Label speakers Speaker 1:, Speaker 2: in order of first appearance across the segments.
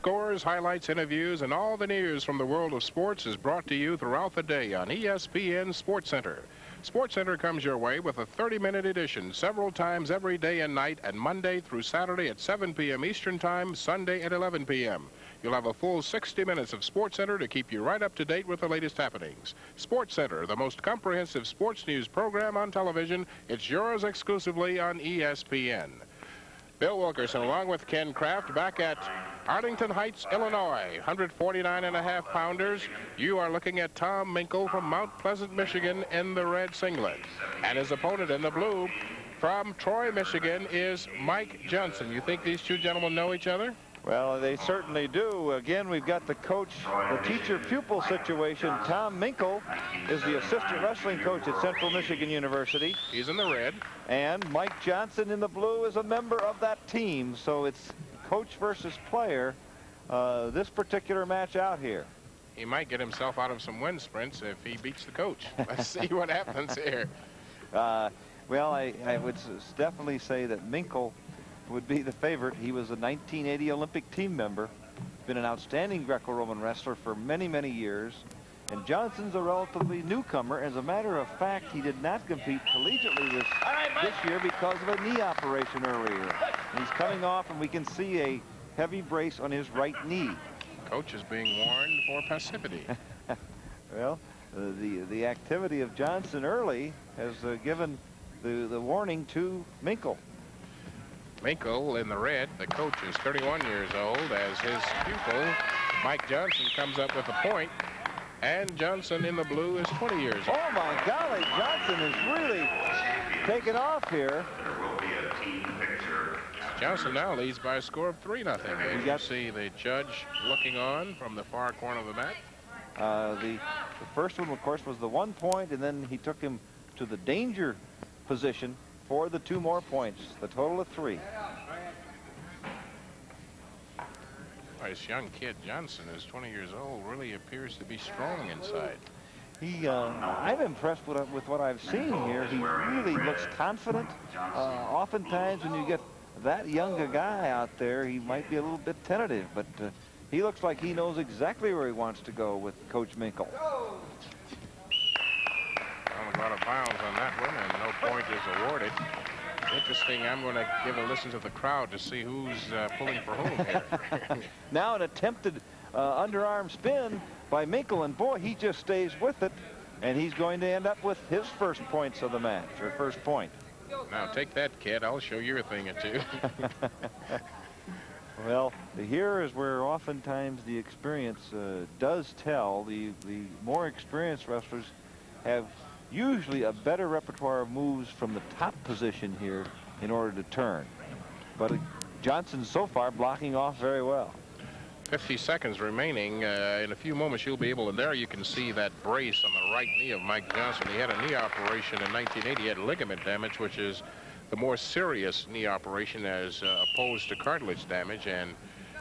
Speaker 1: Scores, highlights, interviews, and all the news from the world of sports is brought to you throughout the day on ESPN SportsCenter. SportsCenter comes your way with a 30-minute edition several times every day and night, and Monday through Saturday at 7 p.m. Eastern Time, Sunday at 11 p.m. You'll have a full 60 minutes of SportsCenter to keep you right up to date with the latest happenings. SportsCenter, the most comprehensive sports news program on television. It's yours exclusively on ESPN. Bill Wilkerson, along with Ken Kraft, back at Arlington Heights, Illinois. 149.5-pounders. You are looking at Tom Minkel from Mount Pleasant, Michigan, in the red singlet. And his opponent in the blue from Troy, Michigan, is Mike Johnson. You think these two gentlemen know each other?
Speaker 2: Well, they certainly do. Again, we've got the coach, the teacher-pupil situation. Tom Minkel is the assistant wrestling coach at Central Michigan University.
Speaker 1: He's in the red.
Speaker 2: And Mike Johnson in the blue is a member of that team. So it's coach versus player, this particular match out here.
Speaker 1: He might get himself out of some wind sprints if he beats the coach. Let's see what happens here.
Speaker 2: Well, I would definitely say that Minkel would be the favorite. He was a 1980 Olympic team member, been an outstanding Greco-Roman wrestler for many, many years. And Johnson's a relatively newcomer. As a matter of fact, he did not compete collegiately this year because of a knee operation earlier. And he's coming off, and we can see a heavy brace on his right knee.
Speaker 1: Coach is being warned for passivity.
Speaker 2: Well, the activity of Johnson early has given the warning to Minkel.
Speaker 1: Minkel in the red. The coach is 31 years old as his pupil, Mike Johnson, comes up with a point. And Johnson in the blue is 20 years old.
Speaker 2: Oh, my golly, Johnson is really taken off here.
Speaker 1: Johnson now leads by a score of 3-0. As you see the judge looking on from the far corner of the mat.
Speaker 2: The first one, of course, was the 1 point, and then he took him to the danger position for the 2 more points, the total of 3.
Speaker 1: This young kid, Johnson, is 20 years old, really appears to be strong inside.
Speaker 2: I'm impressed with what I've seen here. He really looks confident. Oftentimes when you get that young a guy out there, he might be a little bit tentative, but he looks like he knows exactly where he wants to go with Coach Minkel.
Speaker 1: Only got a bounds on that one, and no point is awarded. Interesting. I'm going to give a listen to the crowd to see who's pulling for whom here.
Speaker 2: Now an attempted underarm spin by Minkel, and boy, he just stays with it, and he's going to end up with his first points of the match, or first point.
Speaker 1: Now take that, kid. I'll show you a thing or two.
Speaker 2: Well, here is where oftentimes the experience does tell. The more experienced wrestlers have usually a better repertoire of moves from the top position here in order to turn. But Johnson so far blocking off very well.
Speaker 1: 50 seconds remaining. In a few moments you'll be able to, there you can see that brace on the right knee of Mike Johnson. He had a knee operation in 1980. He had ligament damage, which is the more serious knee operation as opposed to cartilage damage, and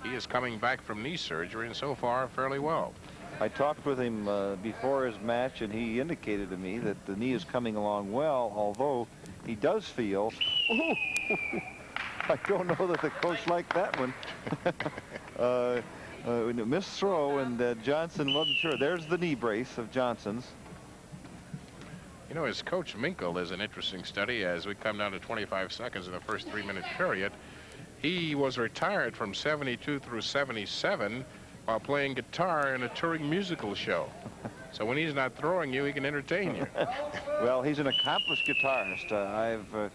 Speaker 1: he is coming back from knee surgery, and so far fairly well.
Speaker 2: I talked with him before his match, and he indicated to me that the knee is coming along well, although he does feel, I don't know that the coach liked that one. Missed throw, and Johnson wasn't sure. There's the knee brace of Johnson's.
Speaker 1: You know, as Coach Minkel is an interesting study as we come down to 25 seconds in the first 3-minute period. He was retired from 72 through 77 while playing guitar in a touring musical show. So when he's not throwing you, he can entertain you.
Speaker 2: Well, he's an accomplished guitarist. I've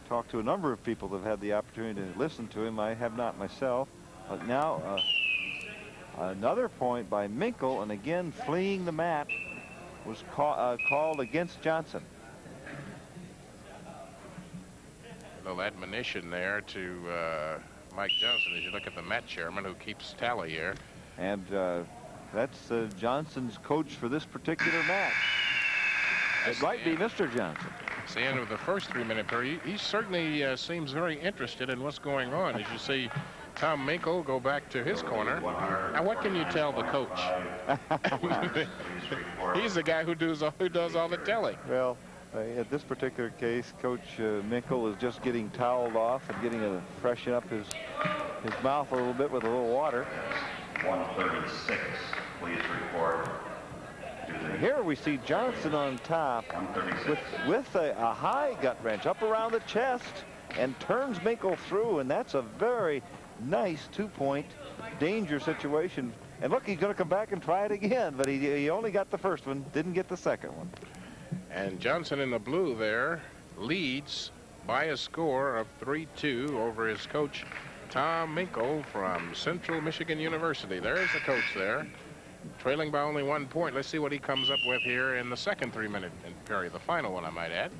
Speaker 2: talked to a number of people that have had the opportunity to listen to him. I have not myself. But now another point by Minkel, and again fleeing the mat, was called against Johnson.
Speaker 1: A little admonition there to Mike Johnson as you look at the mat chairman who keeps tally here.
Speaker 2: And that's Johnson's coach for this particular match. It might be Mr. Johnson.
Speaker 1: It's the end of the first 3-minute period. He certainly seems very interested in what's going on. As you see Tom Minkel go back to his corner. Now, what can you tell the coach? He's the guy who does all the telling.
Speaker 2: Well, at this particular case, Coach Minkel is just getting toweled off and getting to freshen up his mouth a little bit with a little water.
Speaker 3: 136, please report.
Speaker 2: Here we see Johnson on top with a high gut wrench up around the chest and turns Minkel through, and that's a very nice 2-point danger situation. And look, he's going to come back and try it again, but he only got the first one, didn't get the second one.
Speaker 1: And Johnson in the blue there leads by a score of 3-2 over his coach Tom Minkel from Central Michigan University. There's the coach there, trailing by only 1 point. Let's see what he comes up with here in the second 3-minute period, the final one, I might add.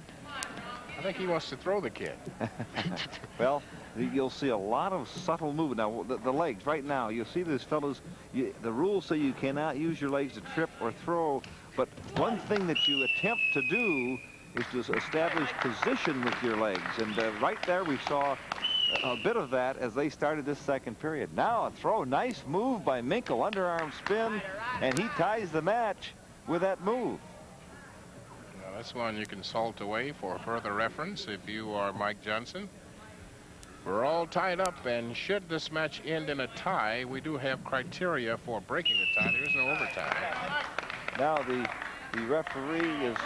Speaker 1: I think he wants to throw the kid.
Speaker 2: Well, you'll see a lot of subtle movement. Now, the legs, right now, you'll see these fellows, the rules say you cannot use your legs to trip or throw, but one thing that you attempt to do is to establish position with your legs. And right there, we saw a bit of that as they started this second period. Now a throw, nice move by Minkel, underarm spin, and he ties the match with that move.
Speaker 1: Now that's one you can salt away for further reference if you are Mike Johnson. We're all tied up, and should this match end in a tie, we do have criteria for breaking the tie. There is no overtime.
Speaker 2: Now the referee is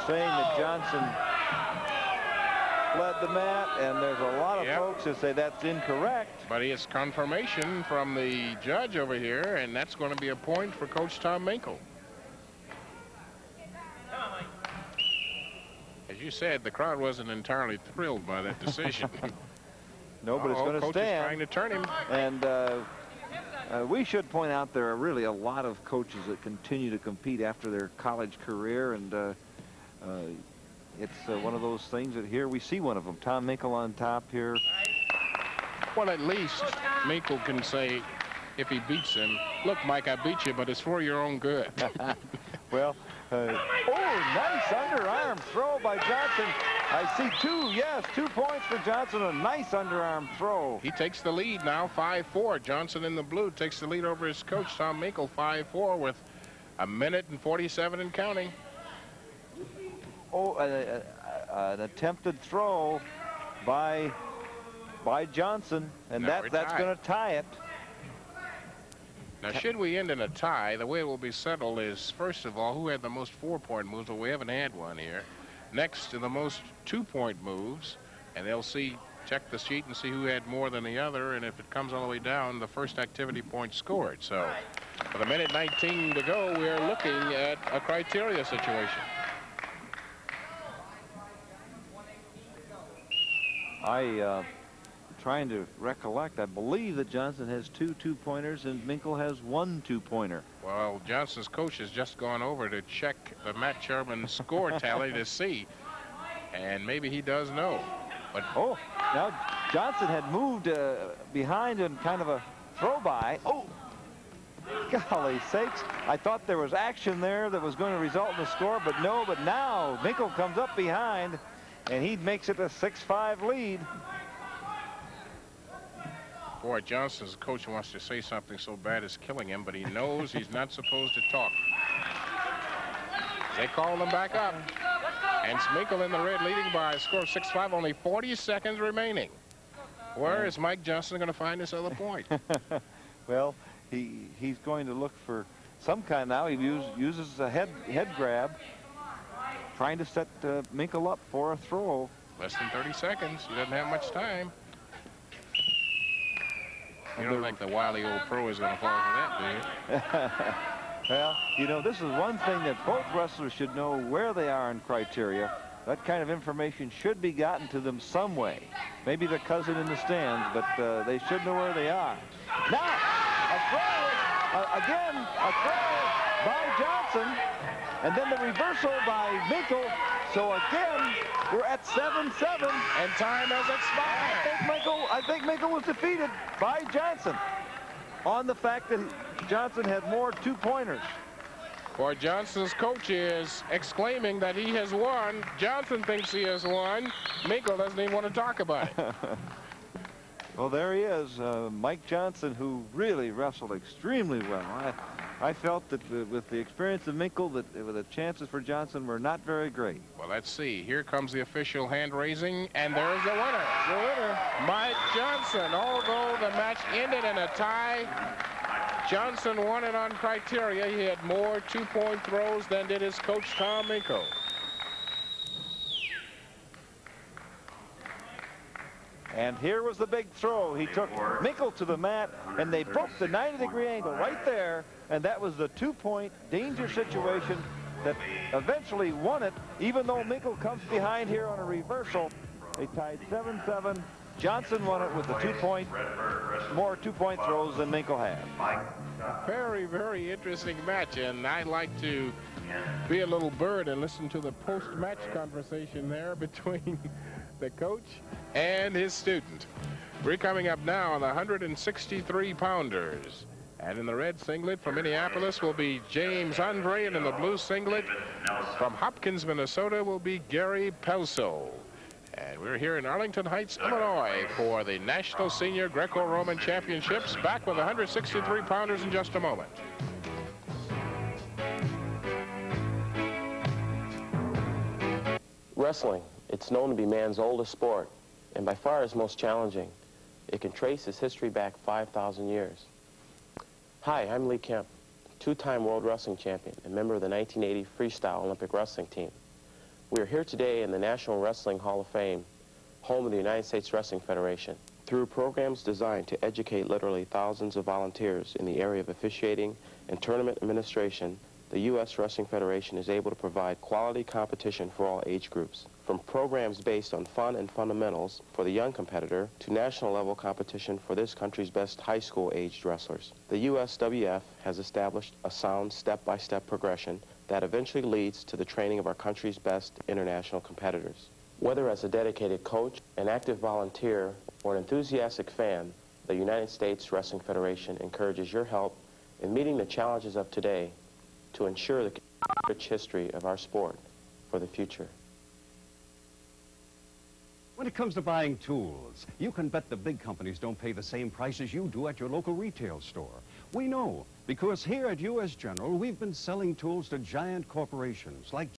Speaker 2: saying that Johnson led the mat, and there's a lot of folks that say that's incorrect.
Speaker 1: But he has confirmation from the judge over here, and that's going to be a point for Coach Tom Minkel. As you said, the crowd wasn't entirely thrilled by that decision.
Speaker 2: No, but it's going to
Speaker 1: Coach
Speaker 2: stand.
Speaker 1: Is trying to turn him.
Speaker 2: And we should point out there are really a lot of coaches that continue to compete after their college career, and it's one of those things that here we see one of them, Tom Minkel on top here.
Speaker 1: Well, at least Minkel can say, if he beats him, look, Mike, I beat you, but it's for your own good.
Speaker 2: Well, oh, nice underarm throw by Johnson. I see 2, yes, 2 points for Johnson, a nice underarm throw.
Speaker 1: He takes the lead now, 5-4. Johnson in the blue takes the lead over his coach, Tom Minkel, 5-4 with 1:47 and counting.
Speaker 2: Oh, an attempted throw by Johnson, and that's going to tie it.
Speaker 1: Now, should we end in a tie, the way it will be settled is, first of all, who had the most 4-point moves? Well, we haven't had one here. Next to the most 2-point moves, and they'll check the sheet and see who had more than the other, and if it comes all the way down, the first activity point scored. So, with 1:19 to go, we're looking at a criteria situation.
Speaker 2: Trying to recollect, I believe that Johnson has 2 2-pointers and Minkel has 1 2-pointer.
Speaker 1: Well, Johnson's coach has just gone over to check the Matt Sherman score tally to see, and maybe he does know. But
Speaker 2: oh, now Johnson had moved behind in kind of a throw by. Oh, golly sakes! I thought there was action there that was going to result in the score, but no. But now Minkel comes up behind, and he makes it a 6-5 lead.
Speaker 1: Boy, Johnson's coach wants to say something so bad it's killing him, but he knows he's not supposed to talk. They call him back up. And Minkel in the red leading by a score of 6-5, only 40 seconds remaining. Where is Mike Johnson going to find this other point?
Speaker 2: Well, he's going to look for some kind now. He uses a head grab, trying to set Minkel up for a throw.
Speaker 1: Less than 30 seconds. He doesn't have much time. You don't think the wily old pro is going to fall for that, do you?
Speaker 2: Well, you know, this is one thing that both wrestlers should know where they are in criteria. That kind of information should be gotten to them some way. Maybe the cousin in the stands, but they should know where they are. Now, a throw, again, a throw by Johnson, and then the reversal by Minkel. So again, we're at 7-7.
Speaker 1: And time has expired.
Speaker 2: I think Minkel was defeated by Johnson on the fact that Johnson had more 2-pointers.
Speaker 1: For Johnson's coach is exclaiming that he has won. Johnson thinks he has won. Minkel doesn't even want to talk about it.
Speaker 2: Well, there he is, Mike Johnson, who really wrestled extremely well. I felt that with the experience of Minkel, that the chances for Johnson were not very great.
Speaker 1: Well, let's see. Here comes the official hand raising, and there's the winner. The winner, Mike Johnson. Although the match ended in a tie, Johnson won it on criteria. He had more two-point throws than did his coach, Tom Minkel.
Speaker 2: And here was the big throw. He took Minkel to the mat, and they broke the 90-degree angle right there. And that was the two-point danger situation that eventually won it, even though Minkel comes behind here on a reversal. They tied 7-7. Johnson won it with the more two-point throws than Minkel had.
Speaker 1: Very, very interesting match, and I like to be a little bird and listen to the post-match conversation there between the coach and his student. We're coming up now on the 163-pounders. And in the red singlet from Minneapolis will be James Andre, and in the blue singlet from Hopkins, Minnesota will be Gary Pelso. And we're here in Arlington Heights, Illinois for the National Senior Greco-Roman Championships. Back with 163-pounders in just a moment.
Speaker 4: Wrestling. It's known to be man's oldest sport, and by far his most challenging. It can trace its history back 5,000 years. Hi, I'm Lee Kemp, two-time World Wrestling Champion and member of the 1980 Freestyle Olympic Wrestling Team. We are here today in the National Wrestling Hall of Fame, home of the United States Wrestling Federation. Through programs designed to educate literally thousands of volunteers in the area of officiating and tournament administration, the U.S. Wrestling Federation is able to provide quality competition for all age groups. From programs based on fun and fundamentals for the young competitor to national level competition for this country's best high school aged wrestlers. The USWF has established a sound step-by-step progression that eventually leads to the training of our country's best international competitors. Whether as a dedicated coach, an active volunteer, or an enthusiastic fan, the United States Wrestling Federation encourages your help in meeting the challenges of today to ensure the rich history of our sport for the future.
Speaker 5: When it comes to buying tools, you can bet the big companies don't pay the same prices you do at your local retail store. We know, because here at U.S. General, we've been selling tools to giant corporations like